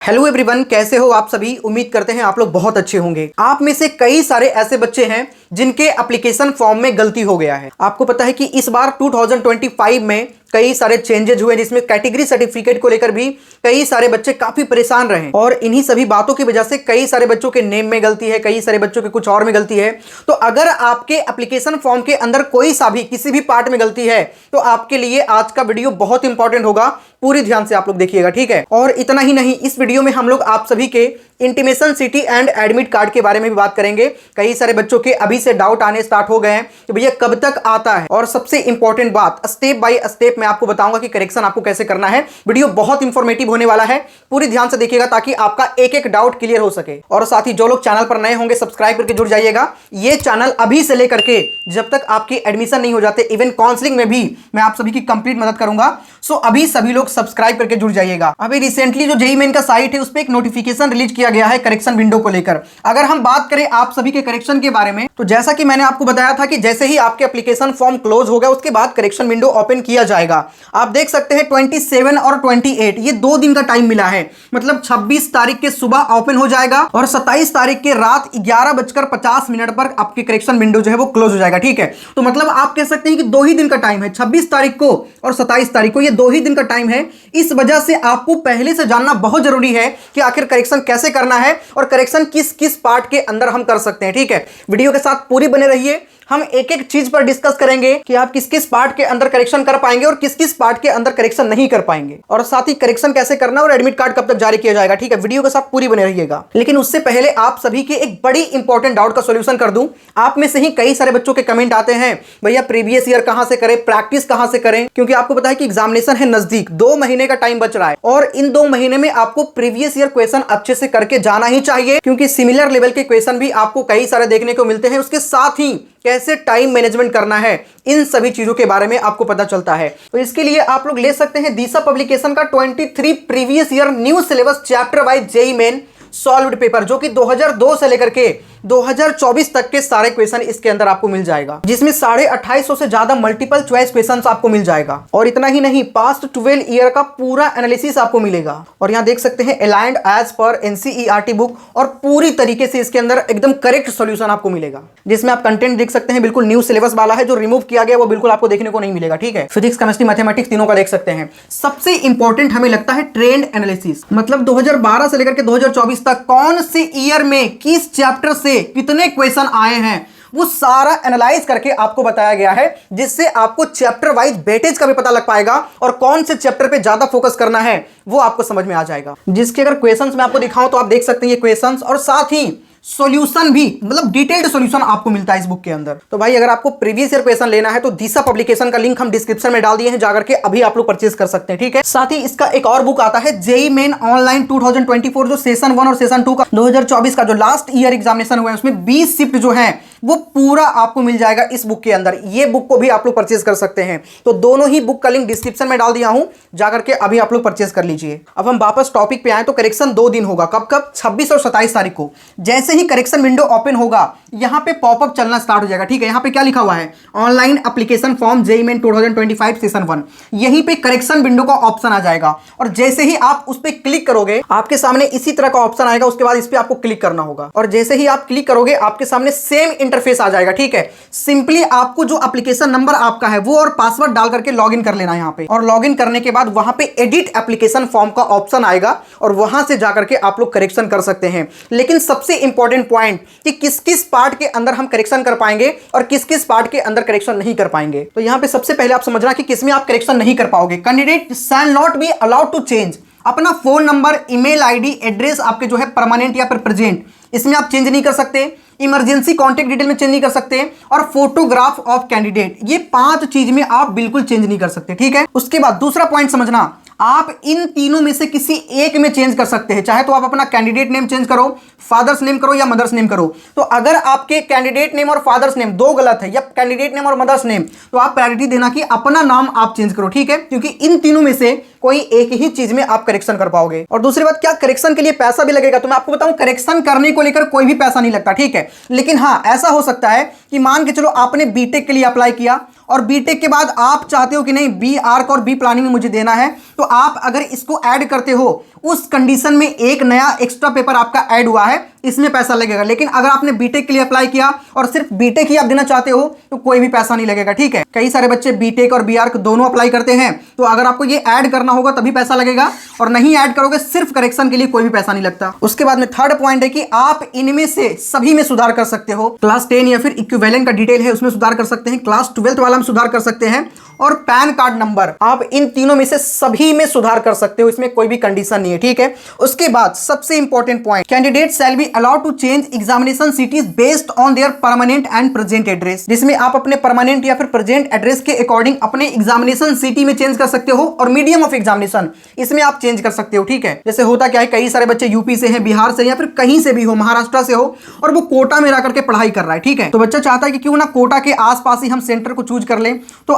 Hello everyone, कैसे हो आप सभी। उम्मीद करते हैं आप लोग बहुत अच्छे होंगे। आप में से कई सारे ऐसे बच्चे हैं जिनके एप्लीकेशन फॉर्म में गलती हो गया है। आपको पता है कि इस बार 2025 में कई सारे चेंजेज हुए जिसमें कैटेगरी सर्टिफिकेट को लेकर भी कई सारे बच्चे काफी परेशान रहे और इन्हीं सभी बातों की वजह से कई सारे बच्चों के नेम में गलती है, कई सारे बच्चों के कुछ और में गलती है। तो अगर आपके एप्लीकेशन फॉर्म के अंदर कोई सा भी किसी भी पार्ट में गलती है तो आपके लिए आज का वीडियो बहुत इंपॉर्टेंट होगा। पूरी ध्यान से आप लोग देखिएगा, ठीक है। और इतना ही नहीं, इस वीडियो में हम लोग आप सभी के intimation city and admit card के बारे में भी बात करेंगे। कई सारे बच्चों के अभी से डाउट आने स्टार्ट हो गए हैं कि भैया कब तक आता है, और सबसे इंपॉर्टेंट बात स्टेप बाय स्टेप मैं आपको बताऊंगा कि करेक्शन आपको कैसे करना है। वीडियो बहुत इंफॉर्मेटिव होने वाला है, पूरी ध्यान से देखिएगा ताकि आपका एक एक डाउट क्लियर हो सके। और साथ ही जो लोग चैनल पर नए होंगे सब्सक्राइब करके जुड़ जाइएगा। ये चैनल अभी से लेकर के जब तक आपकी एडमिशन नहीं हो जाते, इवन काउंसलिंग में भी मैं आप सभी की कंप्लीट मदद करूंगा। सो अभी सभी लोग सब्सक्राइब करके जुड़ जाइएगा। अभी रिसेंटली जो जेईई मेन का साइट है उस पर एक नोटिफिकेशन रिलीज किया गया है करेक्शन विंडो को लेकर। अगर हम बात करें आप सभी के करेक्शन के बारे में, तो जैसा कि मैंने आपको बताया था कि जैसे ही आपके एप्लीकेशन फॉर्म क्लोज हो गया उसके बाद करेक्शन विंडो ओपन किया जाएगा। आप देख सकते हैं 27 और 28 ये 2 दिन का टाइम मिला है। मतलब 26 तारीख के सुबह ओपन हो जाएगा और 27 तारीख के रात 11:50 पर आपकी करेक्शन विंडो जो है वो क्लोज हो जाएगा, ठीक है। तो मतलब आप कह सकते हैं कि 2 ही दिन का टाइम है, 26 तारीख को और 27 तारीख को, ये 2 ही दिन का टाइम है। इस वजह से आपको पहले से जानना बहुत जरूरी है कि आखिर करेक्शन कैसे करना है और करेक्शन किस किस पार्ट के अंदर हम कर सकते हैं, ठीक है। वीडियो के साथ पूरी बने रहिए। हम एक एक चीज पर डिस्कस करेंगे कि आप किस किस पार्ट के अंदर करेक्शन कर पाएंगे और किस किस पार्ट के अंदर करेक्शन नहीं कर पाएंगे, और साथ ही करेक्शन कैसे करना और एडमिट कार्ड कब तक जारी किया जाएगा, ठीक है। वीडियो के साथ पूरी बने रहिएगा। लेकिन उससे पहले आप सभी के एक बड़ी इंपॉर्टेंट डाउट का सॉल्यूशन कर दूं। आप में से ही कई सारे बच्चों के कमेंट आते हैं, भैया प्रीवियस ईयर कहां से करें, प्रैक्टिस कहां से करें, क्योंकि आपको पता है कि एग्जामिनेशन है नजदीक, 2 महीने का टाइम बच रहा है और इन 2 महीने में आपको प्रीवियस ईयर क्वेश्चन अच्छे से करके जाना ही चाहिए, क्योंकि सिमिलर लेवल के क्वेश्चन भी आपको कई सारे देखने को मिलते हैं। उसके साथ ही कैसे टाइम मैनेजमेंट करना है, इन सभी चीजों के बारे में आपको पता चलता है। तो इसके लिए आप लोग ले सकते हैं दिशा पब्लिकेशन का 23 previous year new syllabus chapter wise JEE main solved paper, जो कि 2002 से लेकर के 2024 तक के सारे क्वेश्चन इसके अंदर आपको मिल जाएगा, जिसमें 2850 से ज्यादा मल्टीपल चॉइस क्वेश्चंस आपको मिल जाएगा। और इतना ही नहीं, पास्ट 12 ईयर का पूरा एनालिसिस आपको मिलेगा। और यहां देख सकते हैं aligned as per NCERT book, और पूरी तरीके से इसके अंदर एकदम करेक्ट सॉल्यूशन आपको मिलेगा, जिसमें आप कंटेंट देख सकते हैं बिल्कुल न्यू सिलेबस वाला है। जो रिमूव किया गया वो बिल्कुल आपको देखने को नहीं मिलेगा, ठीक है। फिजिक्स, केमिस्ट्री, मैथमेटिक्स तीनों का देख सकते हैं। सबसे इंपॉर्टेंट हमें लगता है ट्रेंड एनालिसिस, मतलब 2012 से लेकर के 2024 तक कौन से ईयर में किस चैप्टर से कितने क्वेश्चन आए हैं वो सारा एनालाइज करके आपको बताया गया है, जिससे आपको चैप्टर वाइज वेटेज का भी पता लग पाएगा और कौन से चैप्टर पे ज्यादा फोकस करना है वो आपको समझ में आ जाएगा। जिसके अगर क्वेश्चंस मैं आपको दिखाऊं तो आप देख सकते हैं ये क्वेश्चंस, और साथ ही सॉल्यूशन भी, मतलब डिटेल्ड सॉल्यूशन आपको मिलता है इस बुक के अंदर। तो भाई अगर आपको प्रीवियस ईयर क्वेश्चन लेना है तो दिशा पब्लिकेशन का लिंक हम डिस्क्रिप्शन में डाल दिए हैं, जाकर के अभी आप लोग परचेज कर सकते हैं, ठीक है। साथ ही इसका एक और बुक आता है जेईई मेन ऑनलाइन 2024, जो सेशन 1 और सेशन 2 का 2024 का जो लास्ट ईयर एग्जामिनेशन हुआ है उसमें 20 शिफ्ट जो है वो पूरा आपको मिल जाएगा इस बुक के अंदर। ये बुक को भी आप लोग परचेज कर सकते हैं। तो दोनों ही बुक का लिंक डिस्क्रिप्शन में डाल दिया हूं, जाकर के अभी आप लोग परचेज कर लीजिए। अब हम वापस टॉपिक पे आए तो करेक्शन 2 दिन होगा, कब कब, 26 और 27 तारीख को। जैसे ही करेक्शन विंडो ओपन होगा यहां पे पॉपअप चलना स्टार्ट हो जाएगा, ठीक है। यहां पे क्या लिखा हुआ है, online application form JEE main 2025 session 1। यहीं पे करेक्शन विंडो का ऑप्शन आ जाएगा और जैसे ही आप उस पर क्लिक करोगे आपके सामने इसी तरह का ऑप्शन आएगा। उसके बाद इस पर आपको क्लिक करना होगा और जैसे ही आप क्लिक करोगे आपके सामने सेम इंटरफेस आ जाएगा, ठीक है। सिंपली आपको जो एप्लीकेशन नंबर आपका है वो और पासवर्ड डाल करके लॉगिन कर लेना है यहां पे, और लॉगिन करने के बाद वहां पे एडिट एप्लीकेशन फॉर्म का ऑप्शन आएगा और वहां से जाकर के आप लोग करेक्शन कर सकते हैं। लेकिन सबसे इंपॉर्टेंट पॉइंट कि किस किस पार्ट के अंदर हम करेक्शन कर पाएंगे और किस किस पार्ट के अंदर करेक्शन नहीं कर पाएंगे। तो यहां पे सबसे पहले आप समझना कि किसमें आप करेक्शन नहीं कर पाओगे। Candidate shall not be allowed to change अपना phone number, email ID, address आपके जो है परमानेंट या फिर प्रेजेंट, इसमें आप चेंज नहीं कर सकते। इमरजेंसी कॉन्टेक्ट डिटेल में चेंज नहीं कर सकते, और फोटोग्राफ ऑफ कैंडिडेट, ये 5 चीज में आप बिल्कुल चेंज नहीं कर सकते, ठीक है। उसके बाद दूसरा पॉइंट समझना, आप इन तीनों में से किसी एक में चेंज कर सकते हैं। चाहे तो आप अपना कैंडिडेट नेम चेंज करो, फादर्स नेम करो या मदर्स नेम करो। तो अगर आपके कैंडिडेट नेम और फादर्स नेम 2 गलत है या कैंडिडेट नेम और मदर्स नेम, तो आप प्रायोरिटी देना कि अपना नाम आप चेंज करो, ठीक है। क्योंकि इन तीनों में से कोई एक ही चीज में आप करेक्शन कर पाओगे। और दूसरी बात, क्या करेक्शन के लिए पैसा भी लगेगा? तो मैं आपको बताऊं, करेक्शन करने को लेकर कोई भी पैसा नहीं लगता, ठीक है। लेकिन हाँ, ऐसा हो सकता है कि मान के चलो आपने बीटेक के लिए अप्लाई किया और बीटेक के बाद आप चाहते हो कि नहीं बी आर्क और बी प्लानिंग में मुझे देना है, तो आप अगर इसको ऐड करते हो उस कंडीशन में एक नया एक्स्ट्रा पेपर आपका ऐड हुआ है, इसमें पैसा लगेगा। लेकिन अगर आपने बीटेक के लिए अप्लाई किया और सिर्फ बीटेक ही आप देना चाहते हो तो कोई भी पैसा नहीं लगेगा, ठीक है। कई सारे बच्चे बीटेक और बीआर्क दोनों अप्लाई करते हैं, तो अगर आपको ये ऐड करना होगा तभी पैसा लगेगा, और नहीं ऐड करोगे सिर्फ करेक्शन के लिए कोई भी पैसा नहीं लगता। उसके बाद में थर्ड पॉइंट है कि आप इनमें से सभी में सुधार कर सकते हो। क्लास 10 या फिर इक्विवेलेंट का डिटेल है उसमें सुधार कर सकते हैं, क्लास 12 वाला में सुधार कर सकते हैं, और पैन कार्ड नंबर, आप इन तीनों में से सभी में सुधार कर सकते हो, इसमें कोई भी कंडीशन नहीं है, ठीक है। उसके बाद सबसे important point, candidate shall be allowed to change examination cities based on their permanent and present address, जिसमें आप अपने परमानेंट या फिर प्रेजेंट एड्रेस के अकॉर्डिंग अपने एग्जामिनेशन सिटी में चेंज कर सकते हो, और मीडियम ऑफ एग्जामिनेशन इसमें आप चेंज कर सकते हो, ठीक है। जैसे होता क्या है, कई सारे बच्चे यूपी से हैं, बिहार से या फिर कहीं से भी हो, महाराष्ट्र से हो, और वो कोटा में रह करके पढ़ाई कर रहा है, ठीक है। तो बच्चा चाहता है कि क्यों ना कोटा के आसपास ही हम सेंटर को चूज कर लें, तो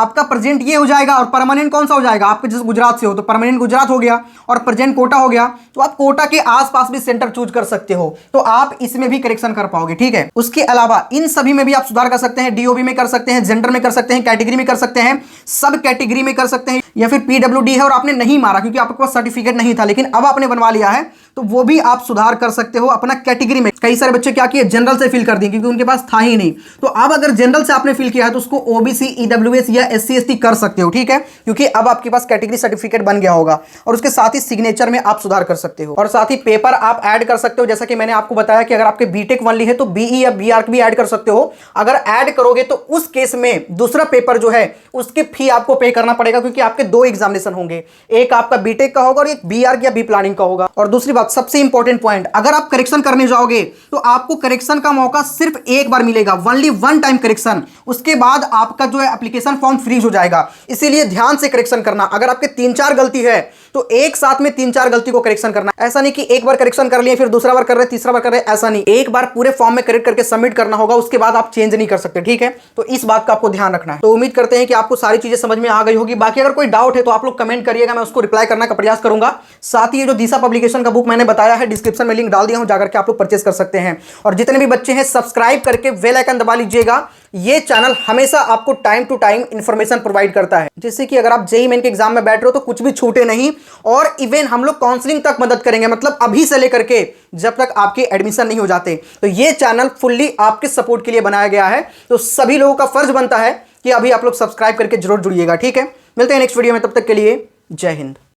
आपका प्रेजेंट ये हो जाएगा और परमानेंट कौन सा हो जाएगा, आपके जैसे गुजरात से हो तो परमानेंट गुजरात हो गया और प्रेजेंट कोटा हो गया, तो आप कोटा के आसपास भी सेंटर चूज कर सकते हो, तो आप इसमें भी करेक्शन कर पाओगे, ठीक है। उसके अलावा इन सभी में भी आप सुधार कर सकते हैं, डीओबी में कर सकते हैं, जेंडर में कर सकते हैं, कैटेगरी में कर सकते हैं, सब कैटेगरी में कर सकते हैं, या फिर पीडब्ल्यूडी है और आपने नहीं मारा क्योंकि आपके पास सर्टिफिकेट नहीं था, लेकिन अब आपने बनवा लिया है, तो वो भी आप सुधार कर सकते हो अपना कैटेगरी में। कई सारे बच्चे क्या किए, जनरल से फिल कर दिए क्योंकि उनके पास था ही नहीं, तो अब अगर जनरल से आपने फिल किया है तो उसको ओबीसी, ईडब्ल्यूएस या एससी एसटी कर सकते हो, ठीक है, क्योंकि अब आपके पास कैटेगरी सर्टिफिकेट बन गया होगा। और उसके साथ ही सिग्नेचर में आप सुधार कर सकते हो, और साथ ही पेपर आप ऐड कर सकते हो। जैसा कि मैंने आपको बताया कि अगर आपके बीटेक ओनली है तो बीई या बीआर्क भी ऐड कर सकते हो। अगर ऐड करोगे तो उस केस में दूसरा पेपर जो है उसकी फी आपको पे करना पड़ेगा, क्योंकि आपके दो एग्जामिनेशन होंगे, एक आपका बीटेक का होगा और एक बीआर्क या बी प्लानिंग का होगा। और दूसरी बात, सबसे इंपॉर्टेंट पॉइंट, अगर आप करेक्शन करने जाओगे तो आपको करेक्शन का मौका सिर्फ एक बार मिलेगा, ओनली वन टाइम करेक्शन। उसके बाद आपका जो है एप्लीकेशन फॉर्म फ्रीज हो जाएगा, इसीलिए ध्यान से करेक्शन करना। अगर आपके 3-4 गलती है तो एक साथ में 3-4 गलती को करेक्शन करना। ऐसा नहीं कि एक बार करेक्शन कर लिए फिर दूसरा बार कर रहे, तीसरा बार कर रहे, ऐसा नहीं, एक बार पूरे फॉर्म में करेक्ट करके सबमिट करना होगा, उसके बाद आप चेंज नहीं कर सकते, ठीक है। तो इस बात का आपको ध्यान रखना है। तो उम्मीद करते हैं कि आपको सारी चीजें समझ में आ गई होगी। बाकी अगर कोई डाउट है तो आप लोग कमेंट करिएगा, मैं उसको रिप्लाई करने का प्रयास करूंगा। साथ ही ये जो दिशा पब्लिकेशन का बुक मैंने बताया है, डिस्क्रिप्शन में लिंक डाल दिया हूं, जाकर के आप लोग परचेस कर सकते हैं। और जितने भी बच्चे हैं सब्सक्राइब करके बेल आइकन दबा लीजिएगा। ये चैनल हमेशा आपको time to time information provide करता है, जिससे कि अगर आप जेईई मेन के एग्जाम में बैठ रहे हो तो कुछ भी छूटे नहीं, और इवन हम लोग काउंसलिंग तक मदद करेंगे, मतलब अभी से लेकर के जब तक आपके एडमिशन नहीं हो जाते। तो ये चैनल फुल्ली आपके सपोर्ट के लिए बनाया गया है, तो सभी लोगों का फर्ज बनता है कि अभी आप लोग सब्सक्राइब करके जरूर जुड़िएगा, ठीक है। मिलते हैं नेक्स्ट वीडियो में, तब तक के लिए जय हिंद।